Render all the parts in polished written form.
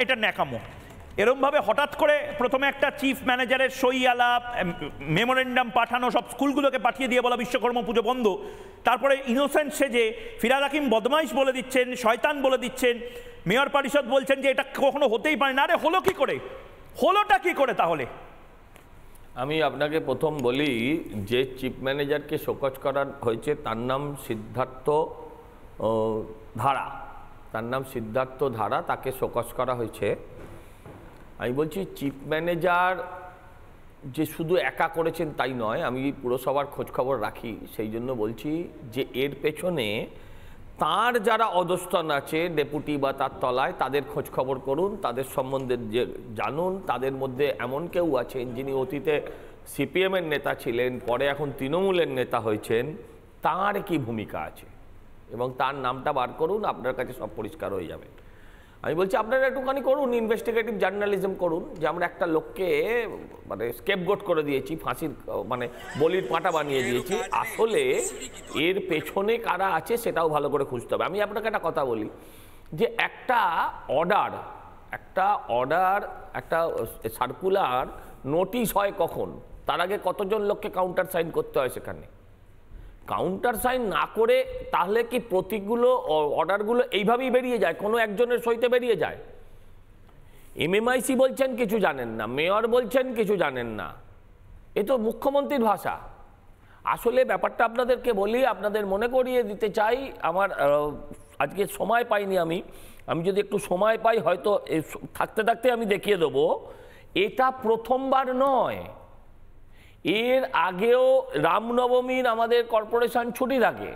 এটা ন্যাকামো। এরমভাবে হঠাৎ করে প্রথমে একটা চিফ ম্যানেজারের সই আলা মেমোরেন্ডাম পাঠানো, সব স্কুলগুলোকে পাঠিয়ে দিয়ে বলা বিশ্বকর্মা পুজো বন্ধ, তারপরে ইনোসেন্ট সেজে ফিরহাদ হাকিম বদমাইশ বলে দিচ্ছেন, শয়তান বলে দিচ্ছেন, মেয়র পরিষদ বলছেন যে এটা কখনো হতেই পারে না। আরে হলো কি করে, হলোটা কি করে তাহলে? আমি আপনাকে প্রথম বলি যে চিফ ম্যানেজারকে শোকজ করা হয়েছে তার নাম সিদ্ধার্থ ধারা, তার নাম সিদ্ধার্থ ধারা, তাকে শোকজ করা হয়েছে। আমি বলছি চিফ ম্যানেজার যে শুধু একা করেছেন তাই নয়, আমি পুরসভার খোঁজখবর রাখি, সেই জন্য বলছি যে এর পেছনে তার যারা অধস্তন আছে ডেপুটি বা তার তলায় তাদের খোঁজখবর করুন, তাদের সম্বন্ধে যে জানুন। তাদের মধ্যে এমন কেউ আছেন যিনি অতীতে সিপিএমের নেতা ছিলেন, পরে এখন তৃণমূলের নেতা হয়েছেন, তার কি ভূমিকা আছে এবং তার নামটা বার করুন, আপনার কাছে সব পরিষ্কার হয়ে যাবে। আমি বলছি আপনারা একটুখানি করুন, ইনভেস্টিগেটিভ জার্নালিজম করুন, যে আমরা একটা লোককে মানে স্কেপগোট করে দিয়েছি, ফাঁসির মানে বলির পাঁটা বানিয়ে দিয়েছি। আসলে এর পেছনে কারা আছে সেটাও ভালো করে খুঁজতে হবে। আমি আপনাকে একটা কথা বলি যে একটা সার্কুলার নোটিশ হয় কখন, তার আগে কতজন লোককে কাউন্টার সাইন করতে হয় সেখানে। কাউন্টার সাইন না করে তাহলে কি প্রতীকগুলো অর্ডারগুলো এইভাবেই বেরিয়ে যায়, কোনো একজনের সইতে বেরিয়ে যায়? এমএমআইসি বলছেন কিছু জানেন না, মেয়র বলছেন কিছু জানেন না, এ তো মুখ্যমন্ত্রীর ভাষা। আসলে ব্যাপারটা আপনাদেরকে বলি, আপনাদের মনে করিয়ে দিতে চাই, আমার আজকে সময় পাইনি, আমি যদি একটু সময় পাই হয়তো থাকতে থাকতে আমি দেখিয়ে দেবো। এটা প্রথমবার নয়, এর আগেও রামনবমীর আমাদের কর্পোরেশন ছুটি থাকে,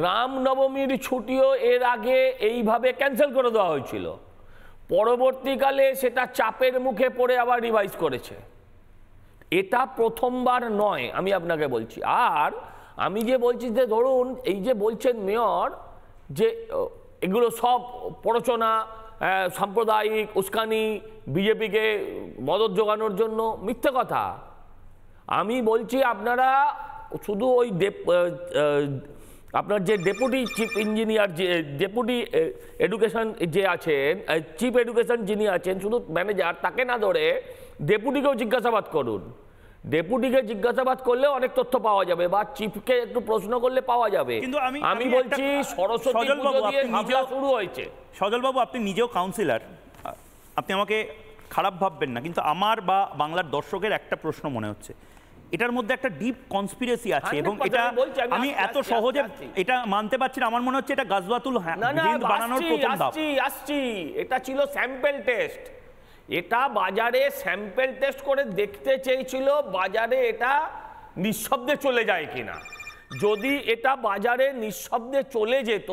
রামনবমীর ছুটিও এর আগে এইভাবে ক্যান্সেল করে দেওয়া হয়েছিল, পরবর্তীকালে সেটা চাপের মুখে পড়ে আবার রিভাইজ করেছে। এটা প্রথমবার নয়, আমি আপনাকে বলছি। আর আমি যে বলছি যে ধরুন এই যে বলছেন মেয়র যে এগুলো সব প্ররোচনা, সাম্প্রদায়িক উস্কানি, বিজেপিকে মদত জোগানোর জন্য, মিথ্যে কথা। আমি বলছি আপনারা শুধু ওই আপনার যে ডেপুটি চিফ ইঞ্জিনিয়ার, যে ডেপুটি এডুকেশন যে আছেন, চিফ এডুকেশন যিনি আছেন, শুধু ম্যানেজার তাকে না ধরে ডেপুটিকেও জিজ্ঞাসাবাদ করুন। ডেপুটিকে জিজ্ঞাসাবাদ করলে অনেক তথ্য পাওয়া যাবে, বা চিফকে একটু প্রশ্ন করলে পাওয়া যাবে। কিন্তু আমি বলছি সরস্বতী পুজো দিয়ে ঝামেলা শুরু হয়েছে। সজলবাবু, আপনি নিজেও কাউন্সিলর, আপনি আমাকে খারাপ ভাববেন না, কিন্তু আমার বা বাংলার দর্শকের একটা প্রশ্ন মনে হচ্ছে, এটার মধ্যে একটা ডিপ কনস্পিরেসি আছে, এবং এটা আমি এত সহজে এটা মানতে পারছি না। আমার মনে হচ্ছে এটা গাজওয়াতুল হিন্দ বানানোর প্রথম ধাপ। আসছি, এটা ছিল স্যাম্পল টেস্ট, এটা বাজারে স্যাম্পল টেস্ট করে দেখতে চেয়েছিল বাজারে এটা নিঃশব্দে চলে যায় কিনা। যদি এটা বাজারে নিঃশব্দে চলে যেত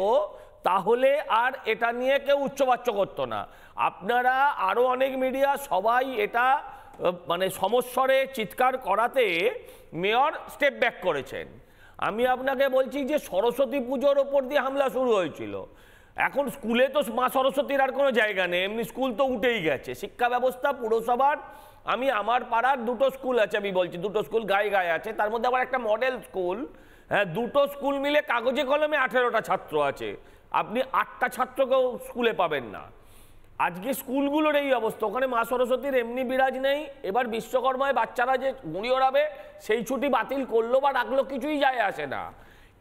তাহলে আর এটা নিয়ে কেউ উচ্চবাচ্য করতো না। আপনারা আরো অনেক মিডিয়া সবাই এটা মানে সমস্বরে চিৎকার করাতে মেয়র স্টেপ ব্যাক করেছেন। আমি আপনাকে বলছি যে সরস্বতী পুজোর ওপর দিয়ে হামলা শুরু হয়েছিল, এখন স্কুলে তো মা সরস্বতীর আর কোনো জায়গা নেই, এমনি স্কুল তো উঠেই গেছে। শিক্ষা ব্যবস্থা পুরসভার, আমি আমার পাড়ার দুটো স্কুল আছে, আমি বলছি দুটো স্কুল গায়ে গায়ে আছে, তার মধ্যে আবার একটা মডেল স্কুল, হ্যাঁ, দুটো স্কুল মিলে কাগজে কলমে 18টা ছাত্র আছে, আপনি 8টা ছাত্রকেও স্কুলে পাবেন না। আজকে স্কুলগুলোর এই অবস্থা, ওখানে মা সরস্বতীর এমনি বিরাজ নেই। এবার বিশ্বকর্মায় বাচ্চারা যে ঘুড়ি ওড়াবে সেই ছুটি বাতিল করলো বা রাখলো কিছুই যায় আসে না।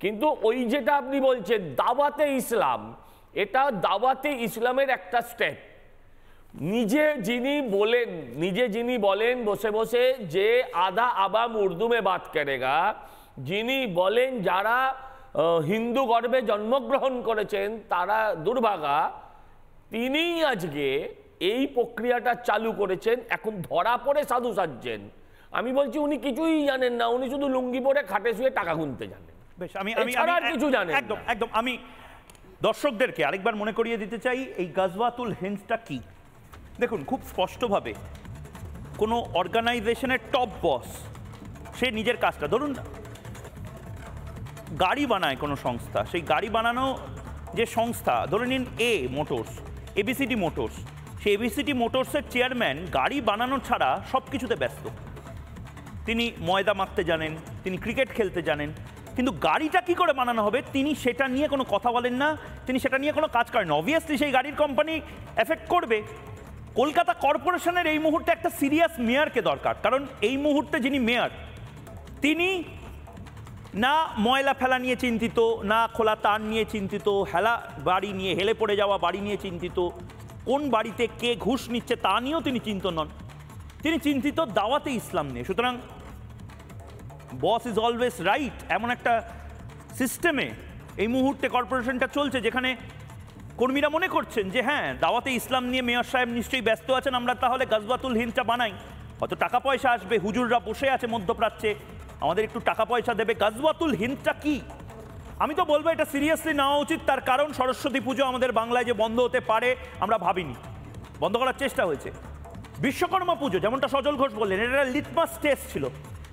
কিন্তু ওই যেটা আপনি বলছেন দাওয়াতে ইসলাম, এটা দাওয়াতে ইসলামের একটা স্টেপ। নিজে যিনি বলেন বসে বসে যে আধা আবাম উর্দু মে বাত করেগা, যিনি বলেন যারা হিন্দু গর্ভে জন্মগ্রহণ করেছেন তারা দুর্ভাগা, তিনি আজকে এই প্রক্রিয়াটা চালু করেছেন। এখন ধরা পড়ে সাধু সাজছেন। আমি বলছি উনি কিছুই জানেন না, উনি শুধু লুঙ্গি পরে খাটে শুয়ে টাকা গুনতে জানেন, বেশ আমি আর কিছু জানেন। একদম একদম। আমি দর্শকদেরকে আরেকবার মনে করিয়ে দিতে চাই এই গাজওয়াতুল হিন্দটা কি। দেখুন, খুব স্পষ্টভাবে কোনো অর্গানাইজেশনের টপ বস সে নিজের কাজটা, ধরুন গাড়ি বানায় কোনো সংস্থা, সেই গাড়ি বানানো যে সংস্থা, ধরে নিন এবিসিডি মোটরস, সেই এবিসিডি মোটরসের চেয়ারম্যান গাড়ি বানানো ছাড়া সব কিছুতে ব্যস্ত। তিনি ময়দা মাখতে জানেন, তিনি ক্রিকেট খেলতে জানেন, কিন্তু গাড়িটা কি করে বানানো হবে তিনি সেটা নিয়ে কোনো কথা বলেন না, তিনি সেটা নিয়ে কোনো কাজ করেন। অবভিয়াসলি সেই গাড়ির কোম্পানি এফেক্ট করবে। কলকাতা কর্পোরেশনের এই মুহূর্তে একটা সিরিয়াস মেয়রকে দরকার, কারণ এই মুহূর্তে যিনি মেয়র তিনি না ময়লা ফেলা নিয়ে চিন্তিত, না খোলা তার নিয়ে চিন্তিত, হেলা বাড়ি নিয়ে, হেলে পড়ে যাওয়া বাড়ি নিয়ে চিন্তিত, কোন বাড়িতে কে ঘুষ নিচ্ছে তা নিয়েও তিনি চিন্তিত নন, তিনি চিন্তিত দাওয়াতে ইসলাম নিয়ে। সুতরাং বস ইজ অলওয়েজ রাইট এমন একটা সিস্টেমে এই মুহূর্তে কর্পোরেশনটা চলছে, যেখানে কর্মীরা মনে করছেন যে হ্যাঁ দাওয়াতে ইসলাম নিয়ে মেয়র সাহেব নিশ্চয়ই ব্যস্ত আছেন, আমরা তাহলে গজওয়াতুল হিন্দটা বানাই, হয়তো টাকা পয়সা আসবে, হুজুররা বসে আছে মধ্যপ্রাচ্যে, আমাদের একটু টাকা পয়সা দেবে। গজওয়াতুল হিন্দটা কি? আমি তো বলবো এটা সিরিয়াসলি নেওয়া উচিত, তার কারণ সরস্বতী পুজো আমাদের বাংলায় যে বন্ধ হতে পারে আমরা ভাবিনি, বন্ধ করার চেষ্টা হয়েছে। বিশ্বকর্মা পুজো যেমনটা সজল ঘোষ বললেন, এটা লিটমাস টেস্ট ছিল,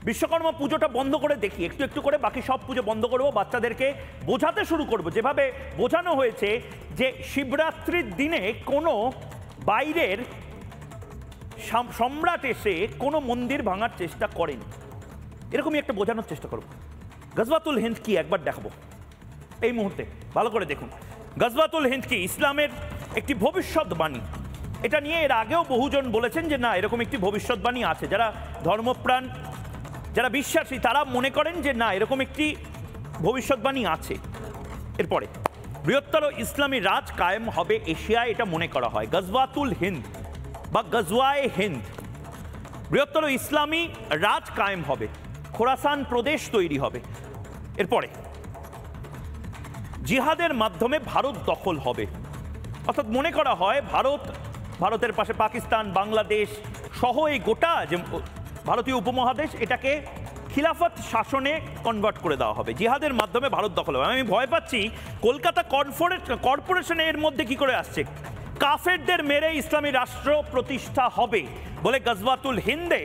বিশ্বকর্মা পুজোটা বন্ধ করে দেখি, একটু একটু করে বাকি সব পুজো বন্ধ করবো, বাচ্চাদেরকে বোঝাতে শুরু করবো, যেভাবে বোঝানো হয়েছে যে শিবরাত্রির দিনে কোনো বাইরের সম্রাট এসে কোনো মন্দির ভাঙার চেষ্টা করেনি, এরকমই একটা বোঝানোর চেষ্টা করবো। গজওয়াতুল হিন্দ কি একবার দেখাবো এই মুহূর্তে, ভালো করে দেখুন। গজওয়াতুল হিন্দ কি? ইসলামের একটি ভবিষ্যৎবাণী। এটা নিয়ে এর আগেও বহুজন বলেছেন যে না এরকম একটি ভবিষ্যৎবাণী আছে, যারা ধর্মপ্রাণ, যারা বিশ্বাসী তারা মনে করেন যে না এরকম একটি ভবিষ্যৎবাণী আছে। এরপরে বৃহত্তর ইসলামী রাজ কায়েম হবে এশিয়ায়, এটা মনে করা হয়। গজওয়াতুল হিন্দ বা গজওয়ায়ে হিন্দ, বৃহত্তর ইসলামী রাজ কায়েম হবে, খোরাসান প্রদেশ তৈরি হবে। এরপরে জিহাদের মাধ্যমে ভারত দখল হবে, অর্থাৎ মনে করা হয় ভারতের পাশে পাকিস্তান, বাংলাদেশ সহ এই গোটা যে ভারতীয় উপমহাদেশ এটাকে খিলাফত শাসনে কনভার্ট করে দেওয়া হবে, জিহাদের মাধ্যমে ভারত দখল হবে। আমি ভয় পাচ্ছি কলকাতা কর্পোরেশনে এর মধ্যে কি করে আসছে, কাফেরদের মেরে ইসলামী রাষ্ট্র প্রতিষ্ঠা হবে বলে গজওয়াতুল হিন্দে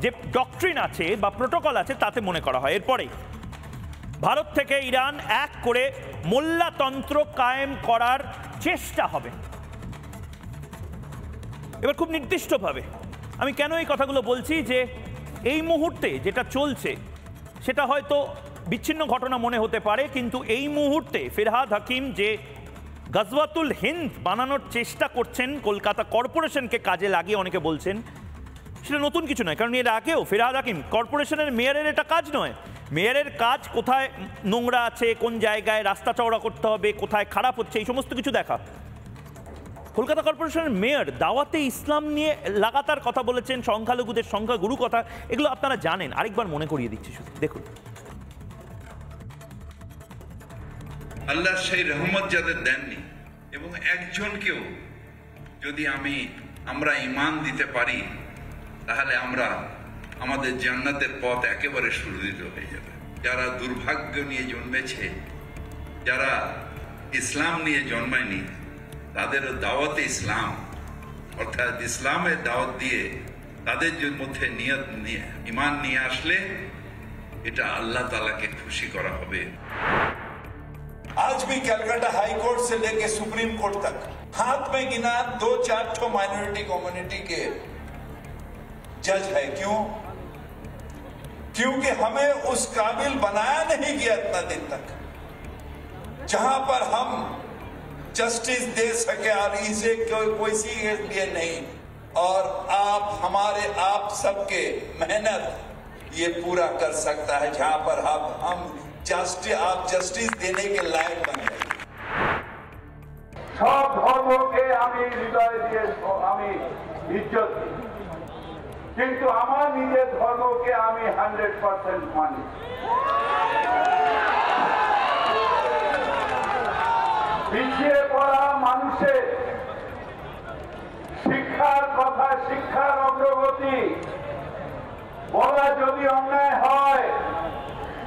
যে ডক্ট্রিন আছে বা প্রোটোকল আছে তাতে মনে করা হয়। এরপরে ভারত থেকে ইরান এক করে মোল্লাতন্ত্র কায়েম করার চেষ্টা হবে। এবার খুব নির্দিষ্টভাবে আমি কেন এই কথাগুলো বলছি, যে এই মুহূর্তে যেটা চলছে সেটা হয়তো বিচ্ছিন্ন ঘটনা মনে হতে পারে, কিন্তু এই মুহূর্তে ফিরহাদ হাকিম যে গজওয়াতুল হিন্দ বানানোর চেষ্টা করছেন কলকাতা কর্পোরেশনকে কাজে লাগিয়ে, অনেকে বলছেন সেটা নতুন কিছু নয়, কারণ এর আগেও ফিরহাদ হাকিম কর্পোরেশনের মেয়রের এটা কাজ নয়। মেয়রের কাজ কোথায় নোংরা আছে, কোন জায়গায় রাস্তা চওড়া করতে হবে, কোথায় খারাপ হচ্ছে, এই সমস্ত কিছু দেখা। কলকাতা কর্পোরেশনের মেয়র দাওয়াতে ইসলাম নিয়ে লাগাতার কথা বলেছেন, সংখ্যালঘুদের সংখ্যাগুরু কথা, এগুলো আপনারা জানেন, আরেকবার মনে করিয়ে দিচ্ছি শুধু দেখুন। আল্লাহ সেই রহমত যাদের দেননি এবং একজনকেও যদি আমরা ঈমান দিতে পারি তাহলে আমাদের জান্নাতের পথ একেবারে সুরক্ষিত হয়ে যাবে। যারা দুর্ভাগ্য নিয়ে জন্মেছে, যারা ইসলাম নিয়ে জন্মায়নি, তাদের দাওয়াতে ইসলাম অর্থাৎ ইসলামের দাওয়াত দিয়ে তাদের মধ্যে নিয়ত নিয়ে ঈমান নিয়ে আসলে এটা আল্লাহ তাআলাকে খুশি করা হবে। आज भी कलकत्ता हाई कोर्ट से लेके सुप्रीम कोर्ट तक हाथ में गिना 2-4 माइनॉरिटी कम्युनिटी के जज है। क्यों? क्योंकि हमें उस काबिल बनाया नहीं गया इतना दिन तक जहां पर हम जस्टिस दे सके, और इसे कोई सी लिए नहीं। और आप सबके मेहनत ये पूरा कर सकता है, जहां पर हम आप जस्टिस देने के लायक बन गए। सब धर्म के हृदय दिए इज्जत दी, किंतु আমার নিজের ধর্মকে আমি 100% মানি। পিছিয়ে পড়া মানুষের শিক্ষার কথা, শিক্ষার অগ্রগতি বলা যদি অন্যায় হয়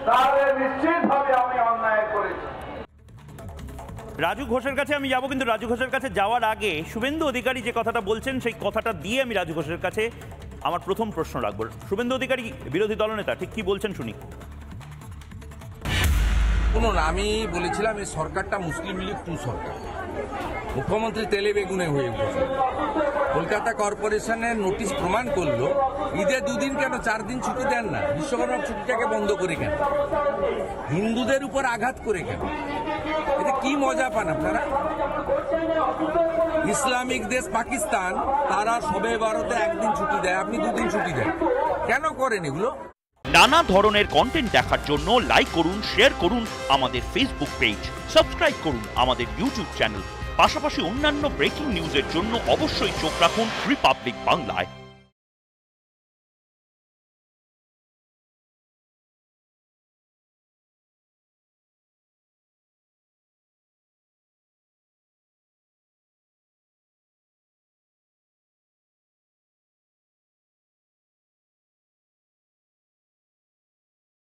তাহলে নিশ্চিতভাবে আমি অন্যায় করেছি। রাজু ঘোষের কাছে আমি যাব, কিন্তু রাজু ঘোষের কাছে যাওয়ার আগে শুভেন্দু অধিকারী যে কথাটা বলছেন সেই কথাটা দিয়ে আমি রাজু ঘোষের কাছে আমার প্রথম প্রশ্ন রাখবো। শুভেন্দু অধিকারী বিরোধী দলনেতা, ঠিক কি বলছেন শুনি। শুনুন, আমি বলেছিলাম এই সরকারটা মুসলিম লীগ টু সরকার, মুখ্যমন্ত্রী তেলে বেগুনে হয়ে উঠেছে। কলকাতা কর্পোরেশনের নোটিশ প্রমাণ করলো ঈদে 2 দিন কেন 4 দিন ছুটি দেন না, বিশ্বকর্মা ছুটিটাকে বন্ধ করে কেন, হিন্দুদের উপর আঘাত করে কেন? এতে কি মজা পান আপনারা? ইসলামিক দেশ পাকিস্তান তারা সবে ভারতে 1 দিন ছুটি দেয়, আপনি 2 দিন ছুটি দেন, কেন করেন এগুলো? নানা ধরনের কন্টেন্ট দেখার জন্য লাইক করুন, শেয়ার করুন আমাদের ফেসবুক পেজ, সাবস্ক্রাইব করুন আমাদের ইউটিউব চ্যানেল। পাশাপাশি অন্যান্য ব্রেকিং নিউজের জন্য অবশ্যই চোখ রাখুন রিপাবলিক বাংলায়।